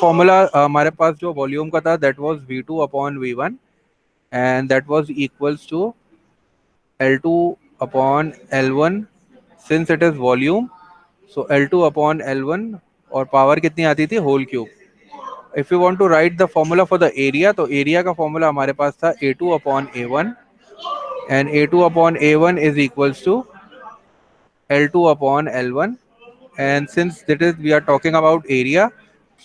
Formula हमारे पास जो volume का था that was V2 upon V1 and that was equals to L2 upon L1 since it is volume, so L2 upon L1 और power कितनी आती थी whole cube. If you want to write the formula for the area, तो area का formula हमारे पास था A2 upon A1 and A2 upon A1 is equals to L2 upon L1, and since that is we are talking about area,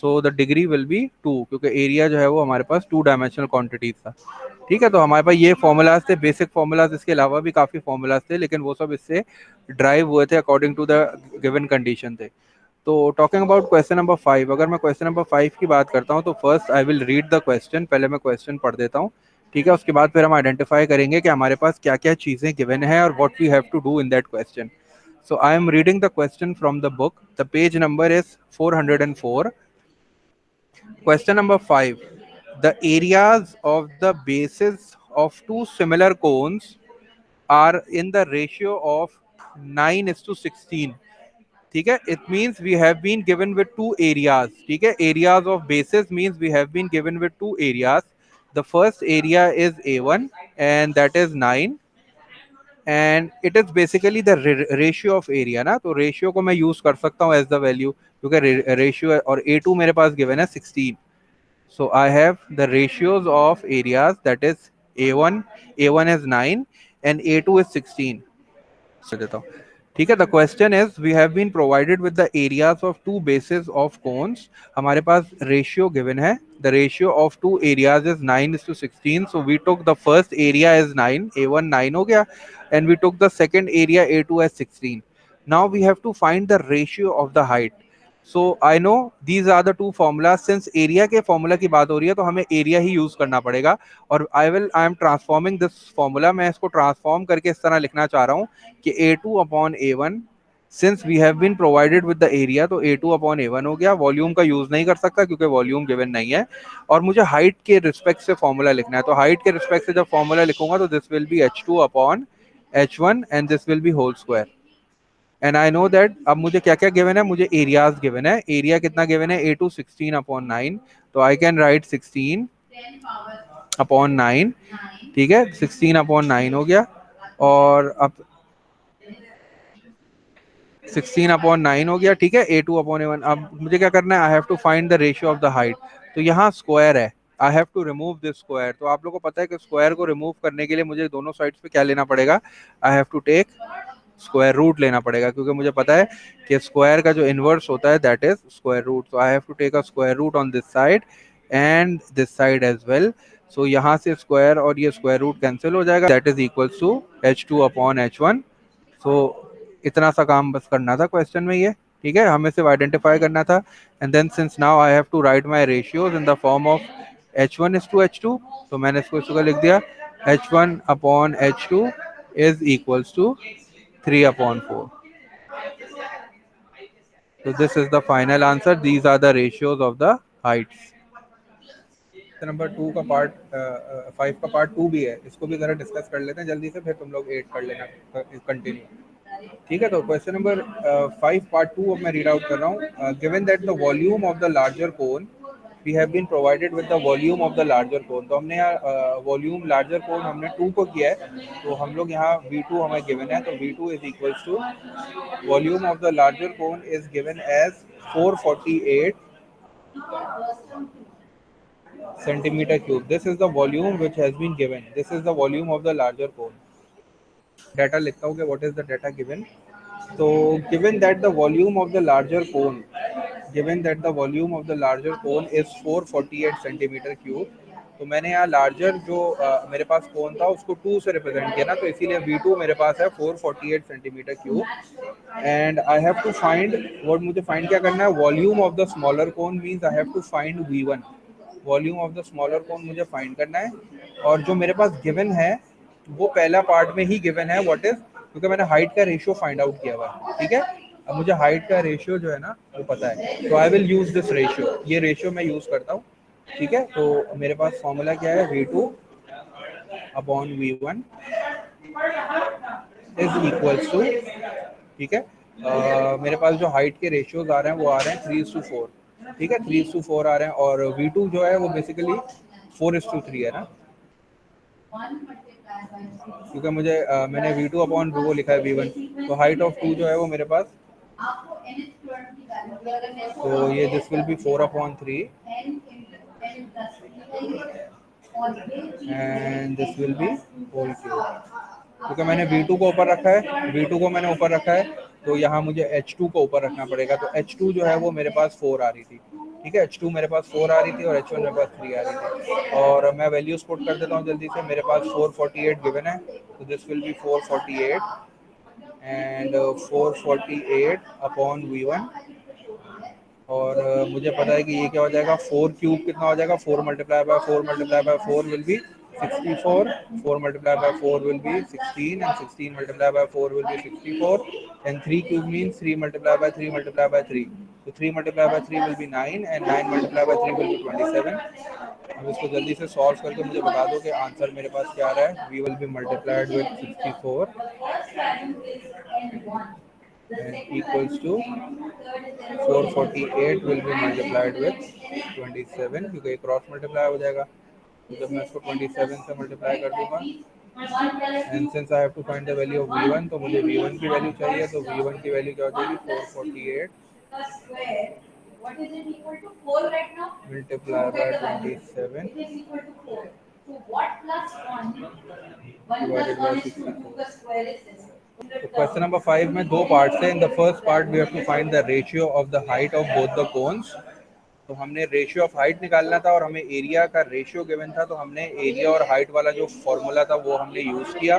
so the degree will be 2, क्योंकि area जो है वो हमारे पास 2 डायमेंशनल क्वांटिटीज था. ठीक है, तो हमारे पास ये फॉर्मूलाज थे, बेसिक फॉर्मूलाज. इसके अलावा भी काफ़ी फॉर्मूलाज थे, लेकिन वो सब इससे ड्राइव हुए थे according to the given condition थे. तो टॉकिंग अबाउट क्वेश्चन नंबर 5, अगर मैं क्वेश्चन नंबर 5 की बात करता हूँ तो first I will read the question. पहले मैं क्वेश्चन पढ़ देता हूँ. ठीक है, उसके बाद फिर हम आइडेंटिफाई करेंगे कि हमारे पास क्या क्या चीज़ें गिवन है और what we have to do in that question. So I am reading the question from the book. The page number is 404. Question number 5. The areas of the bases of two similar cones are in the ratio of 9:16. ठीक है, it means we have been given with two areas. ठीक है, areas of bases means we have been given with two areas. The first area is A1 and that is 9, and it is basically the ratio of area ना. तो ratio को मैं use कर सकता हूँ as the value, क्योंकि ratio और A2 मेरे पास गिवन है 16. So I have the ratios of areas that is A1, A1 is 9 and A2 is 16. कर देता हूँ. ठीक है, the question is we have been provided with the areas of two bases of cons. हमारे पास ratio given है. The ratio of two areas is 9:16. So we took the first area is 9, A1 9 हो गया, and we took the second area A2 as 16. Now we have to find the ratio of the height. So I know these are the two formula. Since area के formula की बात हो रही है तो हमें एरिया ही यूज करना पड़ेगा. और I am transforming this formula. मैं इसको ट्रांसफॉर्म करके इस तरह लिखना चाह रहा हूँ कि A2 upon A1, since we have been provided with the area, तो A2 अपॉन A1 हो गया. वॉल्यूम का यूज नहीं कर सकता क्योंकि वॉल्यूम गिवन नहीं है. और मुझे हाइट के रिस्पेक्ट से फॉर्मूला लिखना है, तो हाइट के रिस्पेक्ट से जब फॉर्मूला लिखूंगा तो this will be H2 upon H1 and this will be whole square. And I know that अब मुझे क्या क्या गिवन है. मुझे एरियाज गिवन है. एरिया कितना गिवन है? A2 16 upon 9. तो आई कैन राइट 16 अपॉन 9. ठीक है, 16 अपॉन 9 हो गया. और अब 16 अपॉन 9 हो गया. ठीक है, A2 अपॉन A1. अब मुझे क्या करना है? I have to find the ratio of the height. तो यहाँ स्क्वायर है, I have to remove this square. तो आप लोगों को पता है कि स्क्वायर को रिमूव करने के लिए मुझे दोनों साइड्स पे क्या लेना पड़ेगा? I have to take square root लेना पड़ेगा, क्योंकि मुझे पता है कि स्क्वायर का जो इनवर्स होता है दैट इज स्क्वायर रूट. तो I have to take a square root on this side and this side as well. So यहाँ से स्क्वायर और ये स्क्वायर रूट कैंसिल हो जाएगा. That is equals to H2 upon H1. So इतना सा काम बस करना था क्वेश्चन में ये. ठीक है, हमें सिर्फ आइडेंटिफाई करना था. And then since now I have to write my ratios in the form of H1:H2. तो मैंने इसको इस लिख दिया. H1 अपॉन H2 इज इक्वल्स टू 3 upon 4. So this is the final answer. These are the ratios of the heights. Number 2 का पार्ट 5 का पार्ट 2 भी है, इसको भी जरा डिस्कस कर लेते हैं जल्दी से, फिर तुम लोग 8 कर लेना कंटिन्यू. ठीक है, तो क्वेश्चन नंबर 5 पार्ट 2 अब मैं रीड आउट कर रहा हूँ. Given that the volume of the larger cone, we have been provided with the volume of the larger cone. तो हमने यहाँ वॉल्यूम लार्जर कोन हमने 2 को किया है, तो हम लोग यहाँ V2 हमें गिवन है. तो V2 is equals to volume of the larger cone is given as 448 centimeter cube. This is the volume which has been given. This is the volume of the larger cone. Data लिखता हूँ कि what is the data given. So given that the volume of the larger cone, given that the volume of the larger cone is 448 centimeter cube. तो मैंने यहाँ larger जो मेरे पास कोन था उसको 2 से रिप्रेजेंट किया ना, तो इसीलिए V2 मेरे पास है 448 centimetre cube. And I have to find what, मुझे फाइंड क्या करना है? Volume of the smaller cone means I have to find V1. Volume of the smaller cone मुझे फाइंड करना है. और जो मेरे पास गिवन है वो पहला पार्ट में ही गिवन है व्हाट इज, क्योंकि मैंने हाइट का रेशियो फाइंड आउट किया हुआ है. ठीक है, अब मुझे हाइट का रेशियो जो है ना वो पता है, तो I will use this ratio. ये रेशियो मैं यूज करता हूँ. ठीक है, तो मेरे पास फॉर्मूला क्या है? V2 upon V1 is equals to. ठीक है, मेरे पास जो हाइट के रेशियोज आ रहे हैं वो आ रहे हैं 3:4. ठीक है, 3:4 आ रहे हैं, और V2 जो है वो बेसिकली 4:3 है ना, क्योंकि मुझे मैंने V2 अपॉन वो लिखा है V1, तो हाइट ऑफ 2 जो है वो मेरे पास, तो ये this will be 4/3 and this will be whole cube, क्योंकि मैंने V2 को ऊपर रखा है, V2 को मैंने ऊपर रखा है, तो यहाँ मुझे H2 को ऊपर रखना पड़ेगा, तो H2 जो है वो मेरे पास 4 आ रही थी। ठीक है, H2 मेरे पास 4 आ रही थी और H1 मेरे पास 3 आ रही थी, और मैं वैल्यूज पुट कर देता हूँ जल्दी से। मेरे पास 448 गिवन है, तो this will B 448 and 448 upon V1, और मुझे पता है कि ये क्या हो जाएगा, 4 क्यूब कितना हो जाएगा, 4 multiply by 4 multiply by 4 will be 64, 4 multiply by 4 will be 16 and 16 multiply by 4 will be 64 and 3 cube means 3 multiply by 3 multiply by 3, तो 3 multiply by 3 will be 9 and 9 multiply by 3 will be 27। अब इसको जल्दी से solve करके मुझे बता दो कि आंसर मेरे पास क्या आ रहा है। We will be multiplied with 64 and equals to 448 will be multiplied with 27, क्योंकि एक क्रॉस मल्टीप्लाई हो जाएगा, तो जब मैं इसको 27 से मल्टीप्लाई कर दूंगा, and since I have to find the value of V1, तो मुझे V1 की वैल्यू चाहिए, तो V1 की वैल्यू क्या हो जाएगी, 448 multiplied by 27 divided by 64। तो क्वेश्चन नंबर 5 में दो पार्ट्स है। In the first part we have to find the ratio of the height of both the cones. तो हमने रेशियो ऑफ हाइट निकालना था और हमें एरिया का रेशियो गिवन था, तो हमने एरिया और हाइट वाला जो फॉर्मूला था वो हमने यूज किया।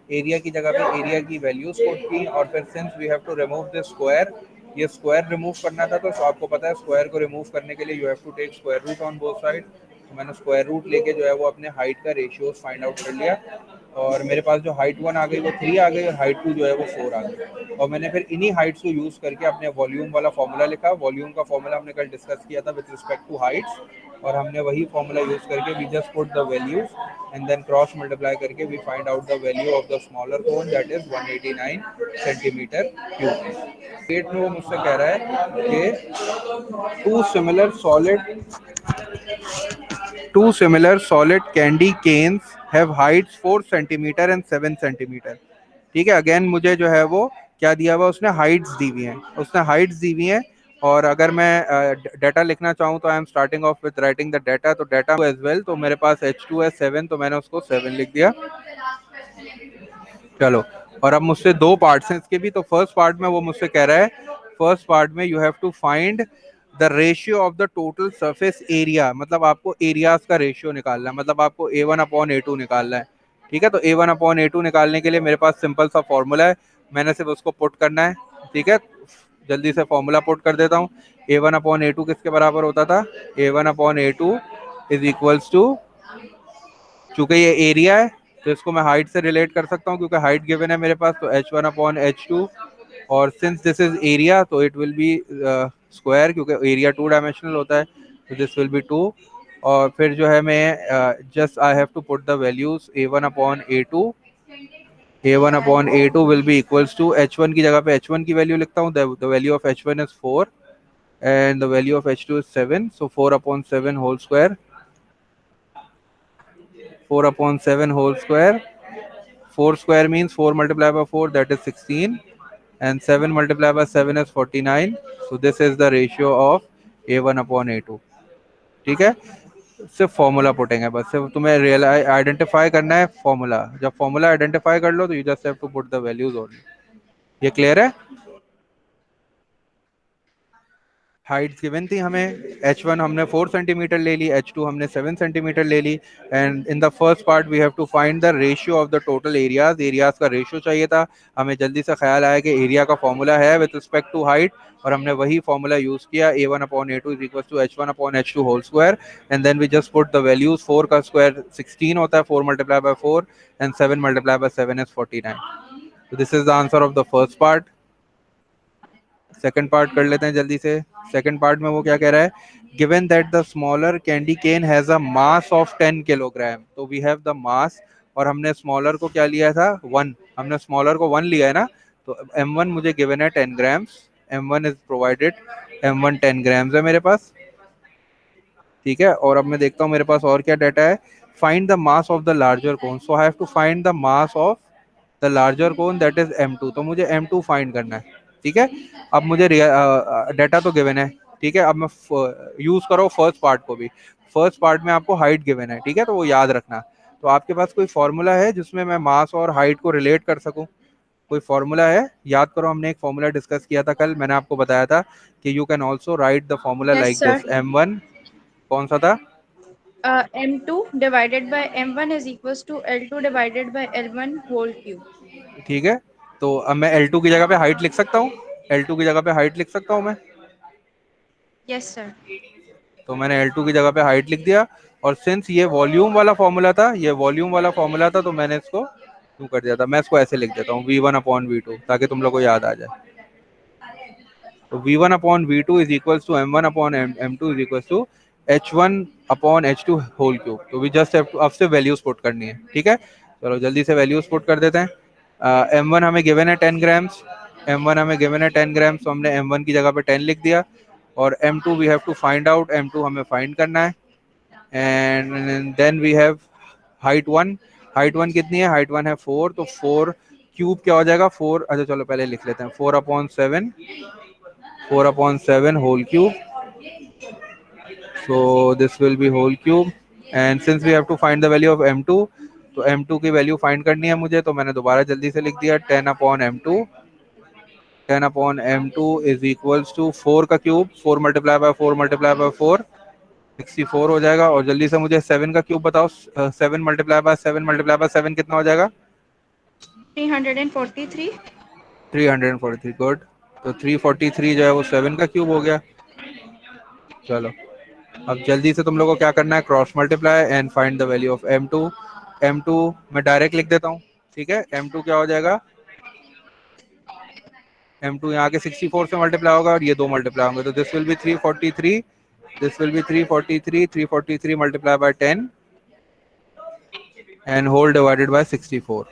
एरिया की जगह पे एरिया की वैल्यूज पुट की, और फिर since we have to remove the square, ये स्क्वायर रिमूव करना था, तो आपको पता है स्क्वायर को रिमूव करने के लिए you have to take square root on both side. तो मैंने स्क्वायर रूट लेके जो है वो अपने हाइट का रेशियो फाइंड आउट कर लिया, और मेरे पास जो हाइट 1 आ गई वो 3 आ गई, और हाइट 2 जो है वो 4 आ गई, और मैंने फिर इन्हीं हाइट्स को यूज करके अपने वॉल्यूम वाला फॉर्मूला लिखा। वॉल्यूम का फॉर्मूला हमने कल डिस्कस किया था विद रिस्पेक्ट टू हाइट्स, और हमने वही फॉर्मूला यूज करके we just put the values and then cross multiply करके we find out the value of the smaller cone, that is 189 centimetre cube. एट में वो मुझसे कह रहा है कि two similar solid candy canes have heights 4 centimetre and 7 centimetre. ठीक है, अगेन मुझे जो है वो क्या दिया हुआ, उसने हाइट्स दी हुई हैं, उसने हाइट्स दी हुई हैं। और अगर मैं डाटा लिखना चाहूँ तो I am starting of with writing the data, तो डाटा एज वेल, तो मेरे पास H2 है 7, तो मैंने उसको 7 लिख दिया। चलो, और अब मुझसे दो पार्ट्स हैं इसके भी। तो फर्स्ट पार्ट में वो मुझसे कह रहा है, फर्स्ट पार्ट में you have to find the ratio of the total surface area, मतलब आपको एरियाज का रेशियो निकालना है, मतलब आपको A1/A2 निकालना है। ठीक है, तो A1/A2 निकालने के लिए मेरे पास सिंपल सा फॉर्मूला है, मैंने सिर्फ उसको पुट करना है। ठीक है, जल्दी से फॉर्मूला पुट कर देता हूँ। A1/A2 किसके बराबर होता था, A1/A2 इज इक्वल्स टू, चूंकि ये एरिया है तो इसको मैं हाइट से रिलेट कर सकता हूँ, क्योंकि हाइट गिवन है मेरे पास, तो H1/H2, और सिंस दिस इज एरिया तो इट विल बी स्क्वायर, क्योंकि एरिया 2 डायमेंशनल होता है, तो दिस विल बी 2। और फिर जो है मैं just I have to put the values A1/A2, A1/A2 will be equals to, H1 की जगह पे H1 की वैल्यू लिखता हूँ, the value of H1 is 4 and the value of H2 is 7, so 4/7 whole square, 4/7 whole square, 4 square means 4 multiplied by 4, that is 16, and 7 multiplied by 7 is 49, so this is the ratio of A1/A2। ठीक है, सिर्फ formula putting है, बस सिर्फ तुम्हें realise identify करना है formula. जब फॉर्मूला आइडेंटिफाई कर लो तो you just have to put the values only. ये क्लियर है? हाइट्स गिवन थी हमें, H1 हमने 4 सेंटीमीटर ले ली, H2 हमने 7 सेंटीमीटर ले ली, and in the first part we have to find the ratio of the total areas. Areas का रेशियो चाहिए था हमें। जल्दी से ख्याल आया कि एरिया का फॉर्मूला है विद रिस्पेक्ट टू हाइट, और हमने वही फॉर्मूला यूज किया, A1/A2 is equal to H1/H2 whole square, and then we just put the values. 4 का स्क्वायर 16 होता है, 4 multiply by 4, and 7 multiply by 7 is 49। So this is the answer of the first part। Second part कर लेते हैं जल्दी से। Second part में वो क्या कह रहा है, given that the smaller candy cane has a mass of 10 kilogram, तो वी हैव द मास, और हमने स्मॉलर को क्या लिया था, 1, हमने स्मॉलर को 1 लिया है ना, तो M1 मुझे गिवन है 10 grams, M1 is provided, M1 10 grams है मेरे पास, ठीक है। और अब मैं देखता हूँ मेरे पास और क्या डाटा है। Find the mass of the larger cone, so I have to find the mass of the larger cone that is M2, तो मुझे M2 फाइंड करना है, ठीक है। अब मुझे डाटा तो गिवन है, ठीक है। अब मैं यूज करो फर्स्ट पार्ट को भी। फर्स्ट पार्ट में आपको हाइट गिवन है, ठीक है, तो वो याद रखना। तो आपके पास कोई फॉर्मूला है जिसमें मैं मास और हाइट को रिलेट कर सकूं? कोई फॉर्मूला है? याद करो, हमने एक फॉर्मूला डिस्कस किया था कल, मैंने आपको बताया था कि you can also write the formula yes like sir. This M1। कौन सा था? M2 divided by M1 is equals to L2 divided by L1 whole cube. ठीक है, तो अब मैं L2 की जगह पे हाइट लिख सकता हूँ, L2 की जगह पे हाइट लिख सकता हूँ मैं। Yes sir. तो मैंने L2 की जगह पे हाइट लिख दिया। और सिंस ये वॉल्यूम वाला फॉर्मूला था, ये वॉल्यूम वाला फॉर्मूला था, तो मैंने इसको यूं कर दिया था। मैं इसको ऐसे लिख देता हूँ V1/V2, ताकि तुम लोग को याद आ जाए। तो V1/V2 is equals to M1/M2 is equals to H1/H2 whole cube. तो वी जस्ट हैव टू अब से वैल्यूज पुट करनी है, ठीक है। चलो जल्दी से वैल्यूज पुट कर देते हैं। M1 हमें गिवन है 10 ग्राम्स, M1 हमें गिवन है 10 ग्राम्स, तो हमने M1 की जगह पे 10 लिख दिया। और M2 we have to find out, M2 हमें फाइंड करना है। And then we have height 1। Height 1 कितनी है? हाइट 1 है 4, तो 4 क्यूब क्या हो जाएगा? 4, अच्छा चलो पहले लिख लेते हैं, 4/7, 4/7 whole cube. So this will be whole cube. And since we have to find the value of M2, तो M2 की वैल्यू फाइंड करनी है मुझे, तो मैंने दोबारा जल्दी से लिख दिया 10/M2। 10/M2 is equals to 4 का cube, 4 multiply by 4 multiply by 4, 64 हो जाएगा। और जल्दी से मुझे 7 का क्यूब बताओ, 7 मल्टीप्लाई बाय 7 मल्टीप्लाई बाय 7 कितना हो जाएगा? 343। 343, गुड। तो 343 जो है वो 7 का क्यूब हो गया। चलो अब जल्दी से तुम लोगों को क्या करना है, cross multiply and find the value of M2। M2 मैं डायरेक्ट लिख देता हूँ, ठीक है। M2 क्या हो जाएगा? M2 यहाँ के 64 से मल्टीप्लाई होगा और ये दो मल्टीप्लाई होंगे, तो this will be 343। This will be 343, 343 multiply by 10 and whole divided by 64।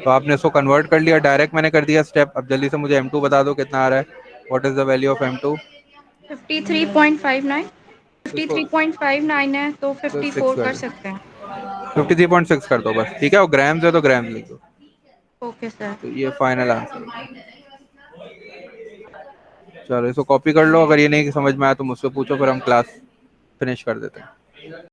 तो आपने इसको कन्वर्ट कर लिया, डायरेक्ट मैंने कर दिया स्टेप। अब जल्दी से मुझे M2 बता दो कितना आ रहा है, what is the value of M2? 53.59। इसको 53.59 है तो तो 6 54 कर कर दो, सकते हैं। 53.6 कर दो बस, ठीक है। और ग्राम्स है तो ग्राम्स लिख दो। Okay sir. तो ये फाइनल आंसर है। चलो इसको कॉपी कर लो, अगर ये नहीं समझ में आया तो मुझसे पूछो, फिर हम क्लास फिनिश कर देते हैं।